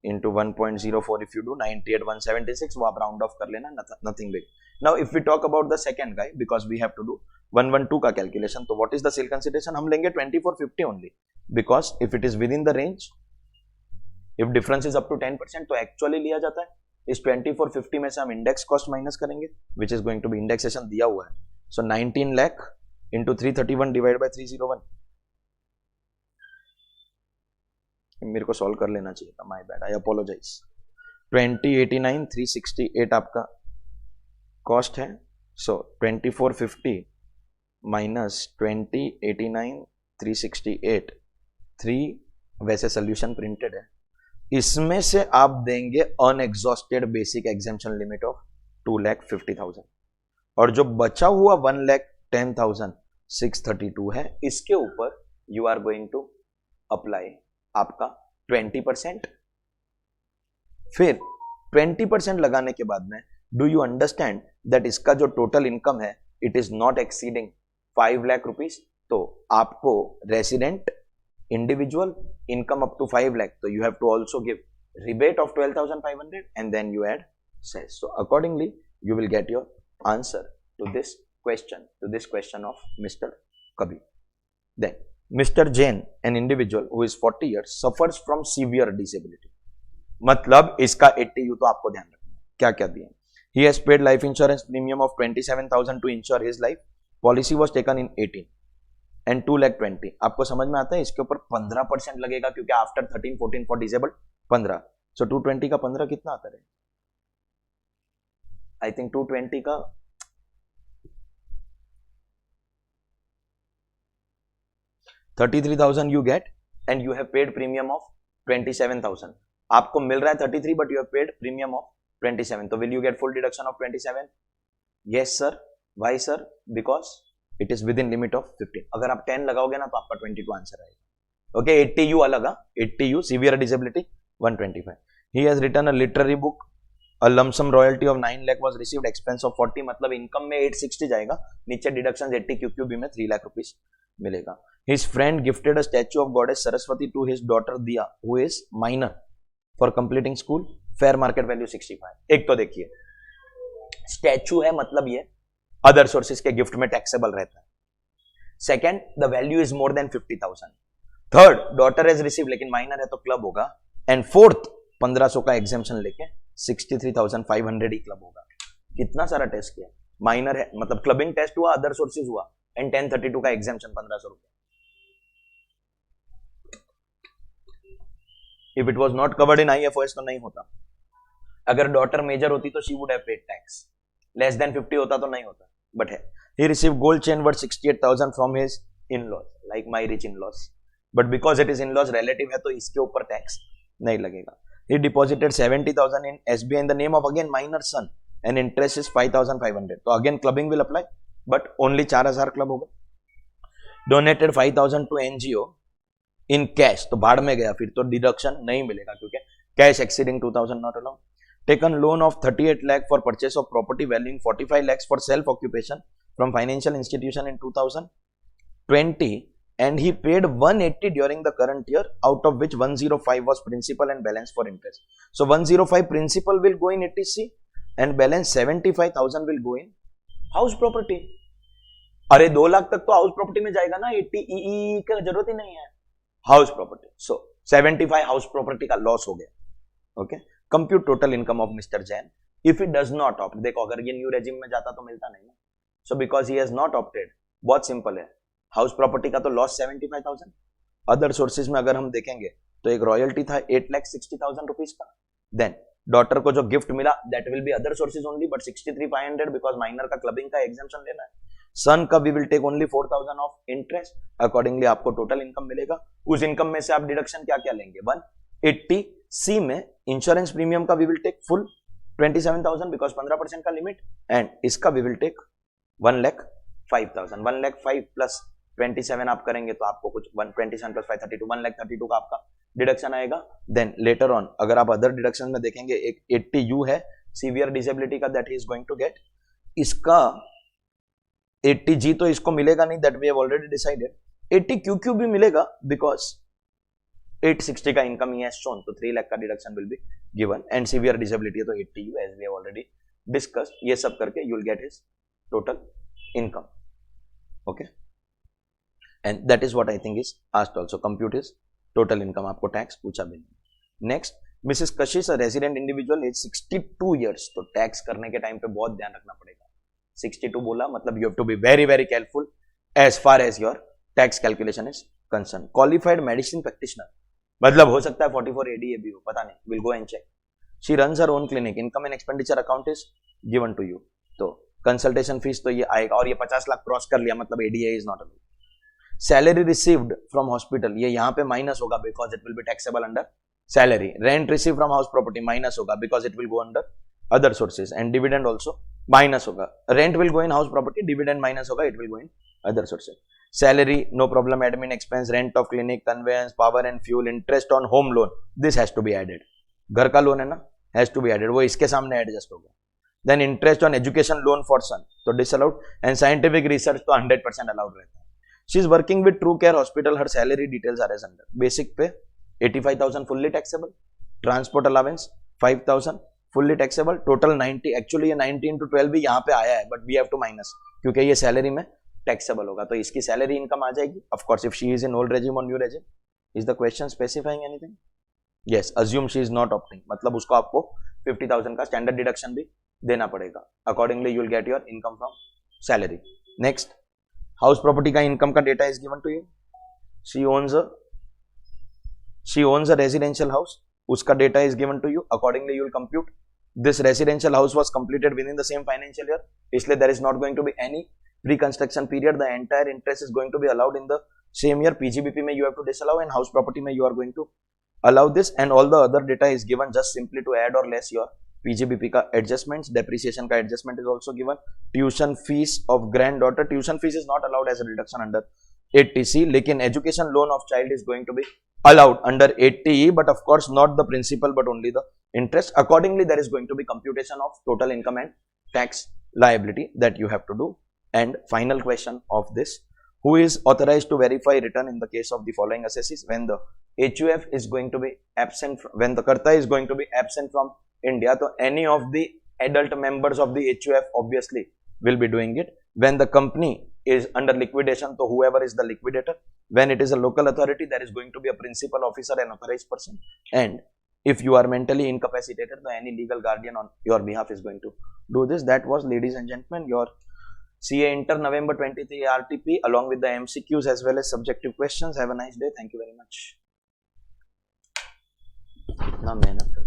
into 1.04 if you do 98,176, वो आप राउंड ऑफ कर लेना, nothing big. Now if we talk about the second guy, because we have to do 112 का कैलकुलेशन, तो what is the sale consideration? हम लेंगे 2450 only, because if it is within the range, if difference is up to 10%, तो actually लिया जाता है. इस 2450 में से हम इंडेक्स कॉस्ट माइनस करेंगे, which is going to be indexation दिया हुआ है. So 19 lakh into 331 divided by 301. मेरे को सॉल्व कर लेना चाहिए था, माय बैड, आई अपोलोजाइज. 2089,368 आपका कॉस्ट है. सो 2450 माइनस 2089,368, 3 वैसे सोल्यूशन प्रिंटेड है. इसमें से आप देंगे unexhausted basic exemption limit of 2,50,000 और जो बचा हुआ 1,10,632 है, इसके ऊपर you are going to apply आपका 20%. फिर 20% लगाने के बाद में डू यू अंडरस्टैंड दैट इसका जो टोटल इनकम है it is not exceeding 5 lakh rupees. तो आपको resident individual income up to 5 lakh, तो you have to also give rebate of 12,500 and then you add cess. So accordingly you will get your answer to this question of mister Kabir. Then Mr. Jain, an individual who is 40 years, suffers from severe disability. मतलब इसका 80U तो आपको ध्यान रखना है. क्या क्या दिया? He has paid life insurance premium of 27,000 to insure his life. Policy was taken in 18 and 2,20,000. आपको समझ में आता है? इसके ऊपर 15% लगेगा क्योंकि आफ्टर 13, 14 for disabled 15. So 220 का 15 कितना आता है? I think 220 का 33,000 you get and you have paid premium of 27,000. आपको मिल रहा है 33 but you have paid premium of 27. तो will you get full deduction of 27? Yes sir. Why sir? Because it is within limit of 15. अगर आप 10 लगाओगे ना तो आपका 22 आंसर आएगा. Okay, 80U अलग, 80U severe disability 125. He has written a literary book. A lump sum royalty of 9 lakh was received, expense of 40, मतलब income में 860 जाएगा, नीचे डिडक्शन 80 QQB में 3 लाख रुपीस मिलेगा. His friend gifted a statue of goddess Saraswati to his daughter Diya, who is minor, for completing school, fair market value 65। एक तो देखिए statue है मतलब ये अदर सोर्सेज के गिफ्ट में टैक्सेबल रहता है। Second, the value is more than 50,000। Third, daughter has receive लेकिन माइनर है तो क्लब होगा। एंड फोर्थ, 1500 का एग्जेम्पशन लेके 63,500 ही क्लब होगा। कितना सारा टेस्ट किया, माइनर है मतलब क्लबिंग टेस्ट हुआ, अदर सोर्सेज हुआ, एंड 1032 का एग्जेम्पशन 1500 रुपए। If it was not covered in IFOS तो नहीं होता। अगर डॉटर मेजर होती तो she would have paid tax, less than 50 होता तो नहीं होता, बट है। He receive gold chain worth 68,000 from his in laws, like my rich in laws, but because it is in laws relative है तो इसके ऊपर टैक्स नहीं लगेगा। He deposited 70,000 in SBI in the name of again minor son and interest is 5,500. तो again clubbing will apply, but only 4,000 club होगा। Donated 5,000 to NGO in cash, तो भाड़ में गया, फिर तो डिडक्शन नहीं मिलेगा क्योंकि cash exceeding 2,000 not allowed। Taken loan of 38 lakh for purchase of property valuing 45 lakhs for self occupation from financial institution in 2020 and he paid 180 during the current year, out of which 105 was principal and balance for interest. So 105 principal will go in ATC and balance 75,000 will go in house property. अरे 2 लाख तक तो house property में जाएगा ना, 80 का जरूरत ही नहीं है हाउस प्रॉपर्टी। सो 75 हाउस प्रॉपर्टी का लॉस हो गया। Okay, compute total income of mister Jain if he does not opt. देखो अगर ये न्यू रेजिम में जाता तो मिलता नहीं ना, so because he has not opted, बहुत सिंपल है, हाउस प्रॉपर्टी का तो लॉस 75,000। अदर सोर्सेज में अगर हम देखेंगे तो एक रॉयल्टी था 8,60,000 रुपीज का। देन डॉटर को जो गिफ्ट मिला that will be other sources only, but 63,500 because minor का क्लबिंग का एग्जाम्पशन लेना है। सन का we will take only 4,000 of interest, accordingly आपको टोटल इनकम मिलेगा। उस इनकम में से आप डिडक्शन क्या क्या लेंगे, 180। सी में इंश्योरेंस प्रीमियम का we will take full 27,000 because 15% का लिमिट, एंड इसका वी विल टेक 1,05,000। 1,05,000 प्लस 27 आप करेंगे तो आपको कुछ 127 प्लस 532 1,32,000 का आपका डिडक्शन आएगा। देन लेटर ऑन अगर आप अदर डिडक्शन में देखेंगे, एक 80U है सीवियर डिसेबिलिटी का, that he is going to get. इसका 80G तो इसको मिलेगा नहीं, that we have already decided. 80QQ भी मिलेगा बिकॉज 860 का इनकम ही हैज शोन, तो 3 लाख का deduction will be given, and severe disability है तो 80U as we have already discussed. ये सब करके you will get his total income. Okay, and that is what I think is asked also. Compute his total income, आपको tax पूछा भी नहीं। Next, Mrs Kashish a resident individual age 62 years, तो tax करने के टाइम पे बहुत ध्यान रखना पड़ेगा। 62 बोला मतलब you have to be very very careful as far as your tax calculation is concerned. Qualified medicine practitioner मतलब हो सकता है 44 ADA भी हो, पता नहीं, will go and check. She runs her own clinic, income and expenditure account is given to you, तो consultation fees तो ये आएगा, और ये 50 लाख क्रॉस कर लिया मतलब ADA is not allowed. Salary received from hospital, ये यहां पे माइनस होगा because it will be taxable under salary. Rent receive from house property minus होगा because it will go under other sources, and dividend also minus होगा। Rent will go in house property, dividend minus होगा, it will go in other sources. Salary no problem, admin expense, rent of clinic, conveyance, power and fuel, interest on home loan, this has to be added. घर का loan है ना, has to be added, वो इसके सामने adjust होगा। Then interest on education loan for son तो disallowed, and scientific research तो 100% अलाउड रहता है। She is working with True Care Hospital. Her salary details are as under. Basic pay 85,000 fully taxable. Transport allowance 5,000 fully taxable. Total 90. Actually ये 19 to 12 भी यहाँ पे आया है, but we have to minus क्योंकि ये सैलरी में टैक्सेबल होगा, तो इसकी सैलरी इनकम आ जाएगी। Of course, if she is in old regime or new regime, is the question specifying anything? Yes. Assume she is not opting. मतलब उसको आपको 50,000 का standard deduction भी देना पड़ेगा। Accordingly, you will get your income from salary. Next. House property का income का data is given to you. She owns a residential house, उसका data is given to you. Accordingly you will compute this residential house was completed within the same financial year, इसलिए there is not going to be any pre construction period. The entire interest is going to be allowed in the same year. PGBP में you have to disallow, and house property में you are going to allow this, and all the other data is given just simply to add और less your PGBP का adjustments. Depreciation का adjustment is also given. Tuition fees of grand daughter, tuition fees is not allowed as a reduction under 80C, लेकिन education loan of child is going to be allowed under 80E, but of course not the principal but only the interest. Accordingly there is going to be computation of total income and tax liability that you have to do. And final question of this, who is authorized to verify return in the case of the following assessees when the HUF is going to be absent when the Karta is going to be absent from India, so any of the adult members of the HUF obviously will be doing it. When the company is under liquidation, so whoever is the liquidator. When it is a local authority, there is going to be a principal officer and authorized person. And if you are mentally incapacitated, then any legal guardian on your behalf is going to do this. That was, ladies and gentlemen, your CA Inter November 23 RTP along with the MCQs as well as subjective questions. Have a nice day. Thank you very much. कितना मेहनत